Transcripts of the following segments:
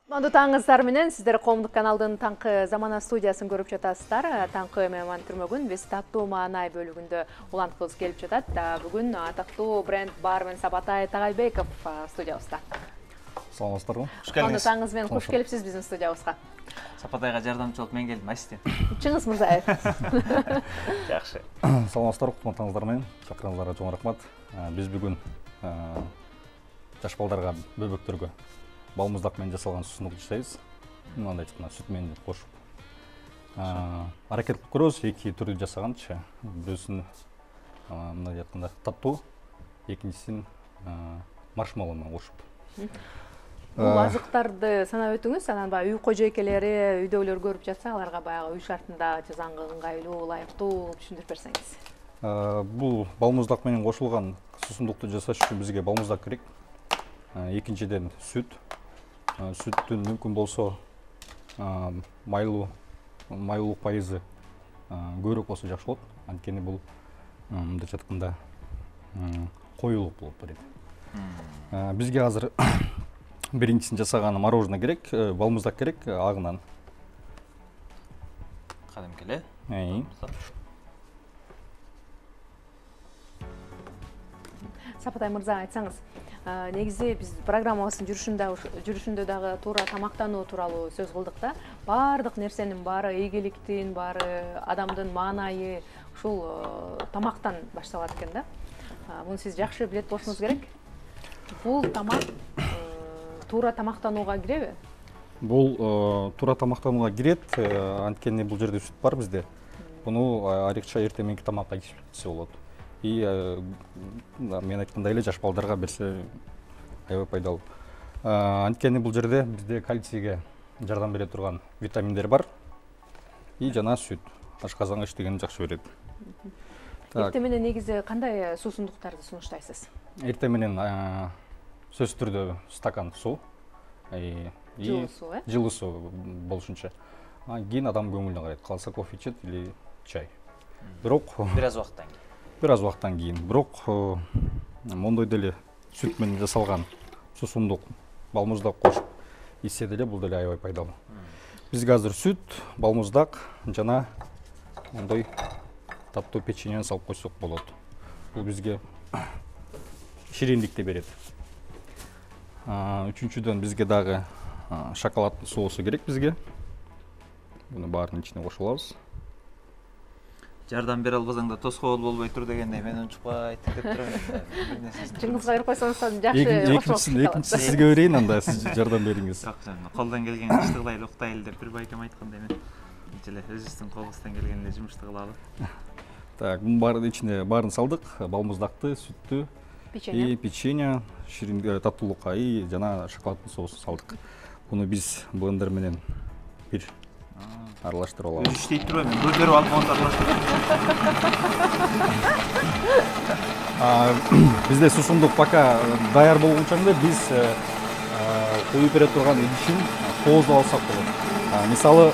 Кутмандуу таңыңыздар менен сиздер коомдук каналдын таңкы замана студиясын көрүп жатасыздар. Таңкы мейман түрмөгүн биз таттуу маанай бөлүгүндө уланткыбыз келип жатат. Бүгүн атактуу бренд бармен Сапатай Тагайбеков студиябызда. Саламатсыздарбы? Кутмандуу таңыңыз менен куш келипсиз биздин студиябызга. Сапатайга жардамчылык мен келдим, ассистент. Чыңгыз Мырзаев. Жакшы. Саламатсыздар, кутмандуу таңыңыздар менен. Чакырганыңыздарга чоң рахмат. Биз бүгүн жаш балдарга, бөбөктөргө балмуздак менен жасалган сусундук жасайбыз. Мындай айтканда сүт менен кошуп. Аракет кылып көрөбүз, эки түрдүү жасаганчы. Бирөөсүн мындай айтканда таттуу, экинчисин маршмеллоу менен кошуп. Бул азыктарды санап өтүңүз, анан баягы үй кожойкелери, үйдөгүлөр көрүп жатса, аларга баягы үй шартында жасаганга ыңгайлуу, ылайыктуу түшүндүрүп берсеңиз. Бул балмуздак менен кошулган сусундукту жасаш үчүн бизге балмуздак керек. Экинчиден сүт. Сүттүн мүмкүн болсо майлуулук пайызы көбүрөөк болсо жакшы болот. Анткени бул мындайча айтканда коюулук болуп берет. Бизге азыр биринчисин жасаган мороженое керек, балмуздак керек, агынан. Кадимки эле. Сапатай мырза, айтсаңыз, негизи биз программабыздын жүрүшүндө дагы туура тамактануу тууралуу сөз кылдык да. Баардык нерсенин баары, ийгиликтин баары, адамдын маанайы ушул тамактан башталат экен да. Муну сиз жакшы билет болушуңуз керек. Бул тамак туура тамактанууга киреби? Бул туура тамактанууга кирет, анткени бул жерде сүт бар бизде. Буну айрыкча эртең мененки тамакка ичсе болот. И мен айткандай эле жаш балдарга берсе аябай пайдалуу. Анткени бул жерде бизде кальцийге жардам бере турган витаминдер бар. И жана сүт. Ашказанга иштегенин жакшы берет. Эртең менен негизи кандай суусундуктарды сунуштайсыз? Эртең менен сөзсүз түрдө стакан суу. Жылуу суу, Жылуу суу болушунча. Кийин адам көңүлүнө карайт. Калса кофе ичет или чай. Бирок бир аз убакыттан кийин. Бирок мондой деле сүт менен жасалган сусундук балмуздак кошуп ичсе деле бул деле аябай пайдалуу. Бизге азыр сүт, балмуздак жана мондой таттуу печеньени салып койсок болот. Бул бизге шириндикти берет. Үчүнчүдөн бизге дагы шоколаддын соусу керек бизге. Буну баарын ичине кошуп алабыз. Жардам бере албасаң да тоскоол болбой тур дегендей мен унчукпай деп турам. Чыңгызга берип койсоңуз жакшы. Экинчисин сизге берейин, анда сиз жардам бериңиз. Колдон келген ишти кылайлы, уктайлы деп бир байкам айткандай мен. Эле өзүбүздүн колубуздан келген эле жумушту кылалы. Так, бунун баарын ичине баарын салдык. Балмуздакты, сүттү, печенье, шириндик таттуулукка и жана шоколаддын соусун салдык. Буну биз блендер менен бир аралаштырып алабыз. Өзү иштейт турбайбы? Көздөрүп алып монтап аралаштырып. Бизде сусундук пока даяр болгончо биз коюп бере турган идишин кооздоп алсак болот. Мисалы,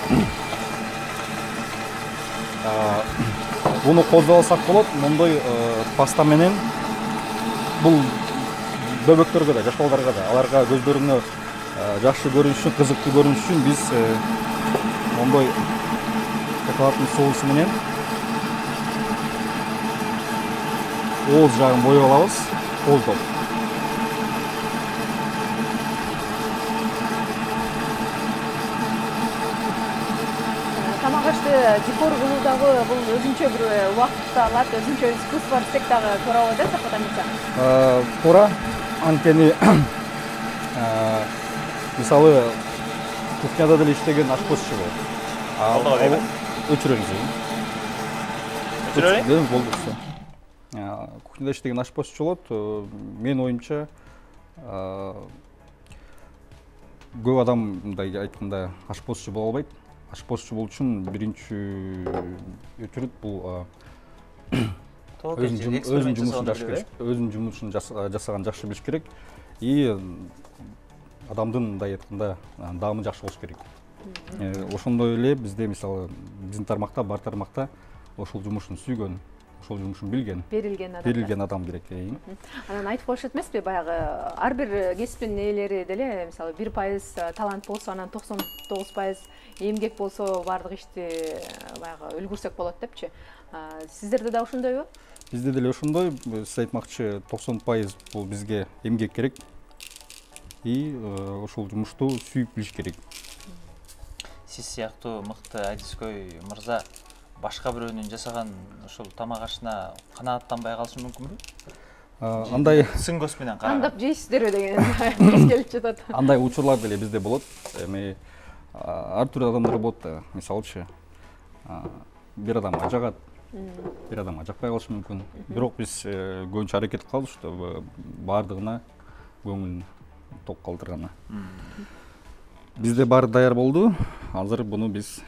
буну кооздоп алсак болот, мондой паста менен бул бөбөктөргө да, жаш балдарга да, аларга көздөрүнө жакшы көрүнүш үчүн, кызыктуу көрүнүш үчүн биз мондой шоколаддын соусу менен ооз жагын боеп алабыз, кооздоп. Тамак ашты декор кылуу дагы бул өзүнчө бир убакытты алат, өзүнчө искусство десек дагы туура болот, Сапатай мырза. Туура, анткени мисалы кухняда деле иштеген ашпозчу болот. Өчүрөңүз. Өчүрөйүн? Болду. Кухняда иштеген ашпозчу болот. Менин оюмча көп адам мындай айтканда ашпозчу боло албайт. Ашпозчу болуу үчүн биринчи өчүрүт бул өзүнүн жумушун жасаган жакшы билиш керек. И адамдын мындай айтканда даамы жакшы болуш керек. Ошондой эле бизде мисалы биздин тармакта бар тармакта ошол жумушун сүйгөн ошол жумушун билген берилген адам керек. Анан айтып коюшат эмеспи, баягы ар бир кесиптин ээлери деле мисалы 1% талант болсо, анан 99% эмгек болсо баардык ишти баягы үлгүрсөк болот депчи. Сиздерде да ошондойбу? Бизде деле ошондой. Сиз айтмакчы 90% бул бизге эмгек керек. И ошол жумушту сүйүп билиш керек. Сиз сыяктуу мыкты адискөй мырза башка бирөөнүн жасаган ошол тамак ашына канааттанбай калышы мүмкүнбү? Андай сын көз менен караган. Кандап жейсиздерби деген сөз келип жатат. Андай учурлар деле бизде болот. Эми ар түрдүү адамдар болот. Мисалчы бир адамга жагат, бир адамга жакпай калышы мүмкүн. Бирок биз көбүнчө аракет кылабыз ошо баардыгына көңүлүн ток калтырганы. Бизде баары даяр болду. Азыр буну биз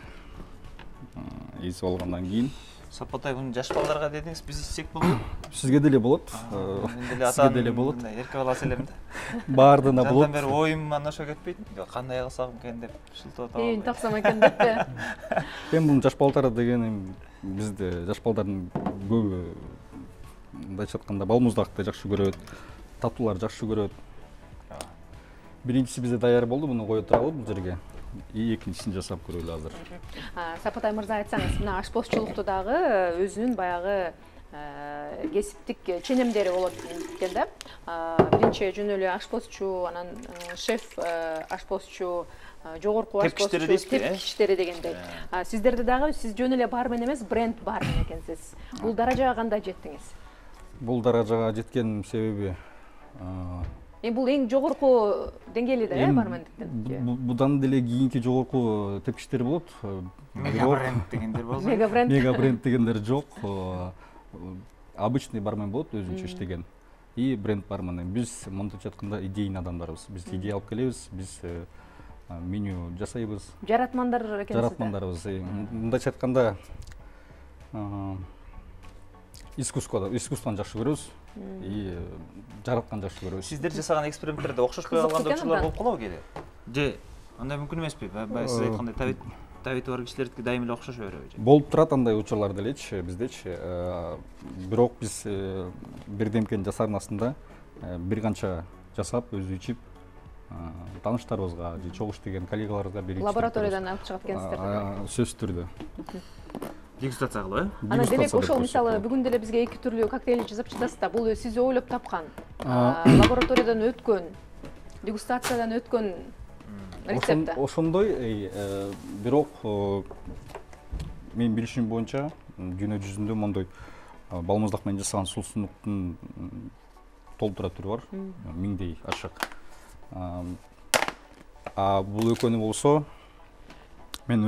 эсип алгандан кийин. Сапатай, буну жаш балдарга дедиңиз, биз ичсек болобу? Сизге деле болот. Сизге деле болот. Эрке баласы элем да. Баардыгына болот. Жандан бери оюм ошо кетпейт. Кандай кылсам экен деп шылтап атам. Эйин таксам экен деппи. Эми бул жаш балдар деген бизде жаш балдардын көбү мындайча айтканда балмуздакты жакшы көрөт, татуулар жакшы көрөт. Биринчиси бизде даяр болду, буну кое туралы бул жерге. И экинчисин жасап көрөлү азыр. Сапатай мырза, айтсаңыз, мына ашпозчулукту дагы өзүнүн баягы кесиптик ченемдери болот экен да. Биринчи жөн эле ашпозчу, анан шеф ашпозчу, жогорку ашпозчу, тепкичтери дегендей. Сиздерде дагы сиз жөн эле бармен эмес, бренд бармен экенсиз. Бул даражага кандай жеттиңиз? Бул даражага жеткеним себеби бул эң жогорку деңгээли да, бармендиктин. Будан деле кийинки жогорку тепкичтер болот. Мегабренд дегендер болсо. Мегабренд дегендер жок. Обычный бармен болот, өзүнчө иштеген. И бренд бармен. Биз мындайча айтканда идейный адамдарбыз. Биз идея алып келебиз, биз меню жасайбыз. Жаратмандар экенсиз. Жаратмандарбыз. Мындайча айтканда искусствону жакшы көрөбүз. И жараткан жакшы көрөбүз. Сиздер жасаган эксперименттерде окшошпой калган учурлар болуп калабы кээде? Же андай мүмкүн эмеспи? Сиз айткандай табити бар кишилердики дайым эле окшошо береби? Болуп турат андай учурлар делечи, биздечи. Бирок биз бирдемкени жасарнасында бир канча жасап, өзү ичип, тааныштарыбызга же чогуу иштеген коллегаларыбызга берип лабораториядан алып чыгат экенсиздер. Сөзсүз түрдө. Дегустация кылып, Анан демек ошол мисалы бүгүн деле бизге 2 түрлүү коктейль жасап жатасыз да. Бул сиз ойлоп тапкан, лабораториядан өткөн, дегустациядан өткөн рецепт. Ошондой, бирок менин билишим боюнча дүйнө жүзүндө мондой балмуздак менен жасаган суусундуктун толтура түрү бар. 1000дей ашык. Бул экөөнү болсо мен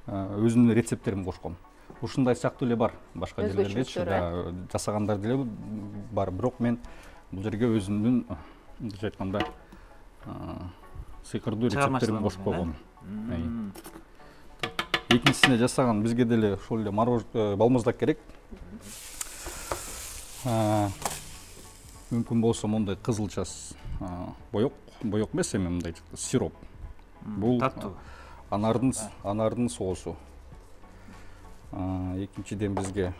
өзүмдүн рецепттеримди кошком. Ушундай сыяктуу эле бар башка жерлердечи, жасагандар деле бар. Бирок мен бул жерге өзүмдүн мындайча айтканда сыйкырдуу рецепттеримди кошуп койгом. Экинчисине жасаган бизге деле ошол эле балмуздак керек. Мүмкүн болсо мондай кызылча боек эмес, эми мындай сироп. Бул таттуу. Анардын соусу. Экинчиден бизге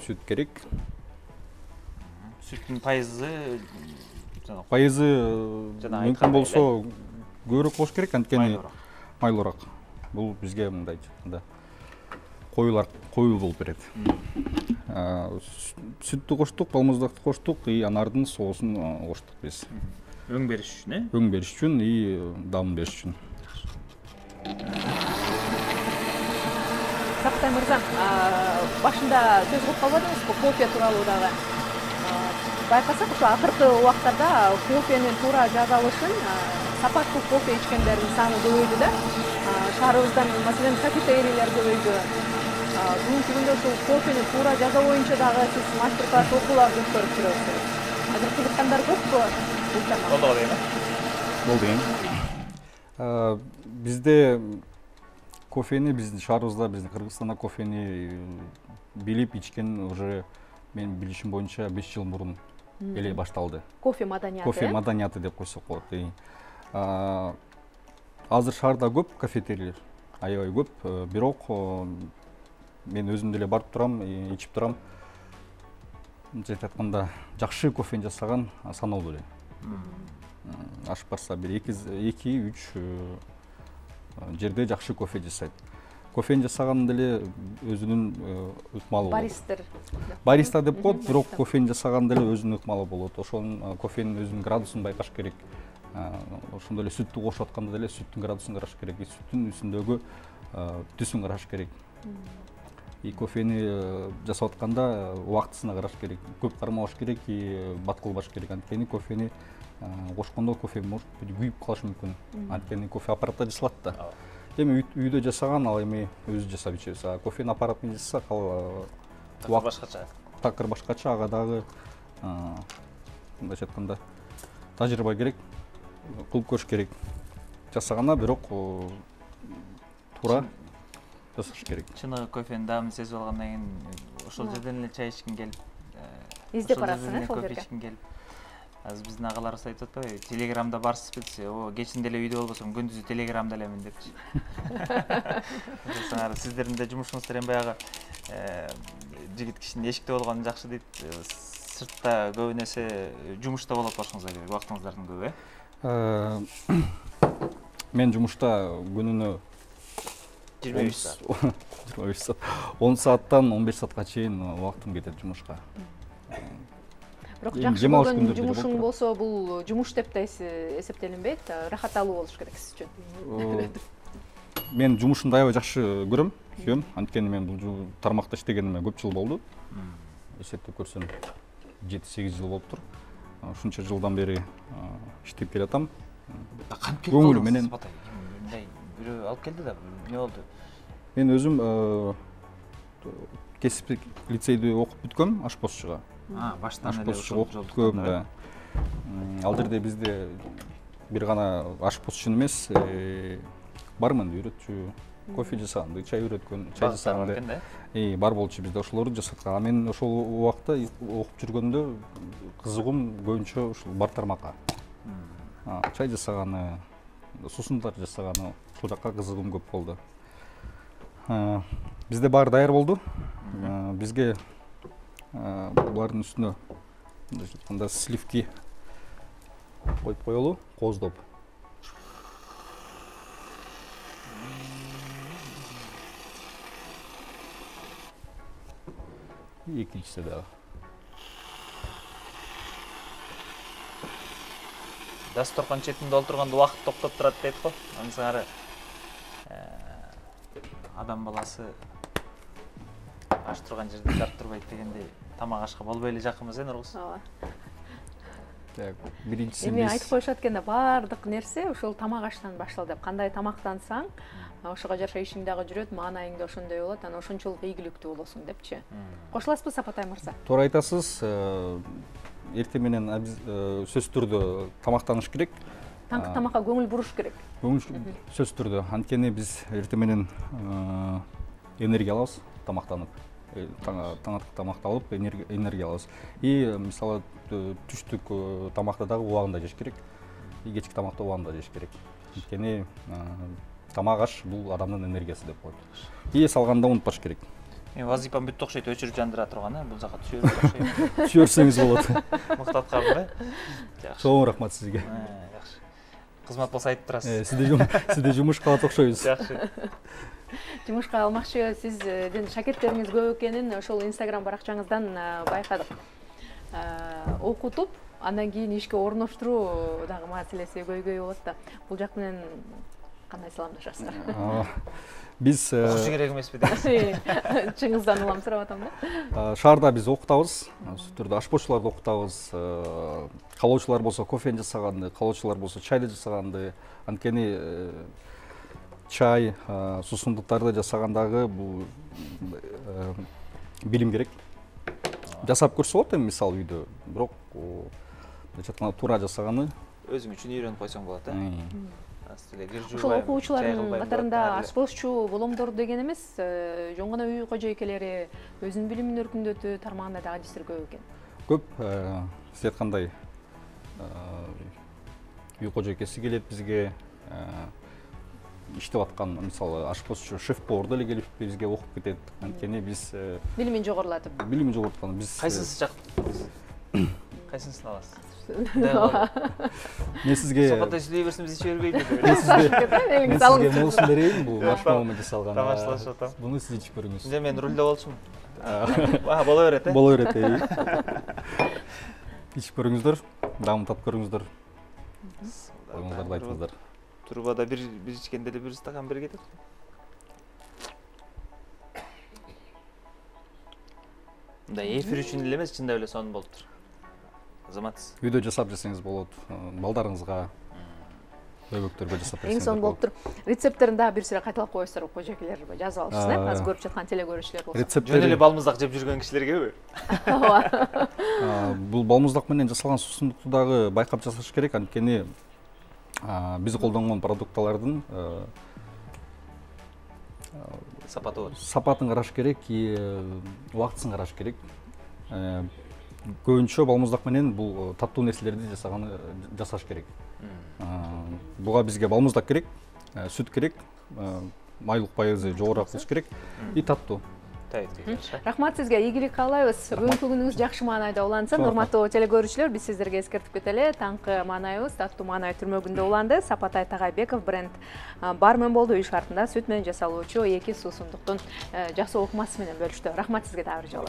сүт керек. Сүттүн пайызы мүмкүн болсо көбүрөөк болуш керек, анткени майлуураак. Бул бизге мындай айтканда коюу болуп берет. Сүттү коштук, балмуздакты коштук и анардын соусун коштук биз. Өң бериш үчүн, Өң бериш үчүн и дам бериш үчүн. Сапатай мырза, башында сөз кылып калбадыңызбы кофе тууралуу дагы? Байкасак, ошо акыркы убактарда кофенин туура жасалышын, сапаттуу кофе ичкендердин саны көбөйдү да. Шаарыбыздан маселен кафетерийлер көбөйдү. Бүгүнкү күндө ушул кофени туура жасоо боюнча дагы сиз мастер-класс окууларды өткөрүп жүрөсүз. Азыр кызыккандар көппү? Болду дейм. Болду эми. Бизде кофени, биздин шаарыбызда, биздин Кыргызстанда кофени билип ичкен уже менин билишим боюнча 5 жыл мурун эле башталды. Кофе маданияты. Кофе маданияты деп койсок болот. Азыр шаарда көп кафетерийлер, аябай көп, бирок мен өзім деле барып турам, ичип турам. Жетип атканда жакшы кофени жасаган саналуу эле. Ашып барса бир 2-3 жерде жакшы кофе жасайт. Кофени жасаган деле өзүнүн ыкмалы болот. Бариста деп коет, бирок кофени жасаган деле өзүнүн ыкмалы болот. Ошонун кофенин өзүнүн градусун байкаш керек. Ошондой эле сүттү кошуп атканда деле сүттүн градусун караш керек, сүттүн үстүндөгү түсүн караш керек. Кофени жасап атканда убактысына караш керек. Көп кармабаш керек, бат кылбаш керек. Анткени кофени кошкондо кофе может күйүп калышы мүмкүн. Анткени кофе аппаратта жасалат да. Эми үйдө жасаган, ал эми өзү жасап ичебиз. Кофени аппарат менен жасасак, ал башкача. Такыр башкача, ага дагы мындайча айтканда тажрыйба керек, кылып көрүш керек. Жасаганда бирок туура жасаш керек. Чыныгы кофенин даамын сезип алгандан кийин ошол жерден эле чай ичкиң келип, издеп барасың, ошол жерге. Азыр биздин агаларыбыз айтып атпайбы, телеграмда барсызбы десе, кечинде эле үйдө болбосом күндүзү телеграмда элемин депчи. Ошоңар сиздердин да жумушуңуздар эми баягы жигит кишинин эшикте болгону жакшы дейт. Сыртта көп нерсе жумушта болот болушуңузга керек, убактыңыздардын көбү, Мен жумушта күнүнө 25 саат. 10 сааттан 15 саатка чейин убактым кетет жумушка. Бирок жакшы болгон жумушуң болсо, бул жумуш деп да эсептелинбейт, рахатталуу болуш керек сиз үчүн. Мен жумушумду аябай жакшы көрөм, сүйөм. Анткени мен бул тармакта иштегениме көп жыл болду. Эсептеп көрсөм 7-8 жыл болуптур. Ушунча жылдан бери иштеп келатам. Көңүл менен бирөө алып келди да, эмне болду? Мен өзүм кесиптик лицейди окуп бүткөм, ашпозчуга. Баштан эле ошол бүткөм да. Ал жерде бизде бир гана ашпозчу эмес, бармен үйрөтчү, кофе жасаганды, чай үйрөткөн, чай жасаганды. Бар болчу бизде, ошолорду жасаткан. Мен ошол убакта окуп жүргөндө кызыгым көбүнчө ушул бар тармакка. Чай жасаганы, сусундар жасаганы, ушул жакка кызыгым көп болду. Бизде баары даяр болду. Бизге булардын үстүнө мындайча айтканда сливки коюп коелу, кооздоп. Экинчиси дагы. Дасторкон четинде олтурганда убакыт токтоп турат дейт го. Ансыңары адам баласы аш турган жерде тарт турбайт дегендей, тамак ашка болбой эле жакынбыз, Нургуз? Ооба. Биринчиси эми айтып коюшат экенде, баардык нерсе ошол тамак аштан башталат деп. Кандай тамактансаң, ошого жараша ишиң дагы жүрөт, маанайың да ошондой болот, анан ошончолук ийгиликтүү болосуң депчи. Кошуласызбы, Сапатай мырза? Туура айтасыз. Эртең менен сөзсүз түрдө тамактаныш керек. Таңкы тамакка көңүл буруш керек. Сөзсүз түрдө. Анткени биз эртең менен энергия алабыз тамактанып. Таңатык тамакты алып энергия алабыз. Мисалы түштүк тамакты дагы убагында жеш керек. Кечки тамакты убагында жеш керек. Анткени тамак аш бул адамдын энергиясы деп коет. Эс алганда унутпаш керек. Вазипам бүттү окшойт, өчүрүп жандыра турган, бул жака түшө окшойт. Түшө берсеңиз болот. Мыкты аткардым, Жакшы. Чоң рахмат сизге. Жакшы. Кызмат болсо айтып турасыз. Сизде жумуш кылат окшойбуз. Жакшы. Жумушка алмакчы сиздин шакирттериңиз көп экенин ошол Instagram баракчаңыздан байкадык. Окутуп, андан кийин ишке орноштуруу дагы маселеси көйгөй болот да. Бул жак менен кандай саламдашасыздар? Биз окушу керек эмеспи дейсиз? Чыңыздан улам сурап атам да. Шаарда биз окутабыз, түрдө ашпозчуларды окутабыз. Калоочулар болсо кофени жасаганды, калоочулар болсо чайды жасаганды. Анткени чай, сусундуктарды жасагандагы бул билим керек. Жасап көрсө болот эми мисалы үйдө, бирок туура жасаганы өзүң үчүн үйрөнүп койсоң болот, Ошол окуучулардын катарында ашпозчу боломдор деген эмес, жөн гана үй кожойкелери, өзүнүн билимин өркүндөтүү тармагында дагы адистер көп экен. Көп, сиз айткандай үй кожойкеси келет бизге, иштеп аткан мисалы ашпозчу шеф-повар деле келип бизге окуп кетет. Анткени биз билимин жогорулатып. Билимин жогорткан биз Кайсынысы жактырасыз? Кайсынысын аласыз? Мен сизге Сапаттай сүйлөй берсин, биз иче бербейли деп. мен сизге муусун берейин, бул машмаума жасалган. Тамашалашып атам. Буну сиз ичип көрүңүз. Мен рульда болчумун. Боло берет, э? Боло берет, ичип көрүңүздөр, дамытып көрүңүздөр. Оюңуздарды айтыңыздар. Турбада бир ичкенде эле бир стакан бери кетет. Мында эфир үчүн эле эмес, чындап эле сонун болуптур. Азаматсыз. Үйдө жасап жесеңиз болот, балдарыңызга, өбөктөргө жасап берсеңиз. Эң сонун болуптур. Рецепттерин дагы бир сүрө кайталап коесуздар, кожокелер жазып алышсын, азыр көрүп жаткан теле көрүүчүлөр болсо. Жөн эле балмуздак жеп жүргөн кишилергеби? Бул балмуздак менен жасалган суусундукту дагы байкап жасаш керек, анткени биз колдонгон продукталардын сапатын караш керек, убактысын караш керек. Көбүнчө балмуздак менен бул таттуу нерселерди жасаш керек. Буга бизге балмуздак керек, сүт керек, майлык пайызы жогорураак болуш керек и таттуу. Рахмат сизге, ийгилик каалайбыз. Бүгүнкү күнүңүз жакшы маанайда улансын. Урматтуу теле көрүүчүлөр, биз сиздерге эскертип кетели. Таңкы маанайыбыз таттуу маанай түрмөгүндө уланды. Сапатай Тагайбеков бренд бармен болду. Үй шартында сүт менен жасалуучу эки суусундуктун жакшы окумасы менен бөлүштү. Рахмат сизге дагы бир жолу.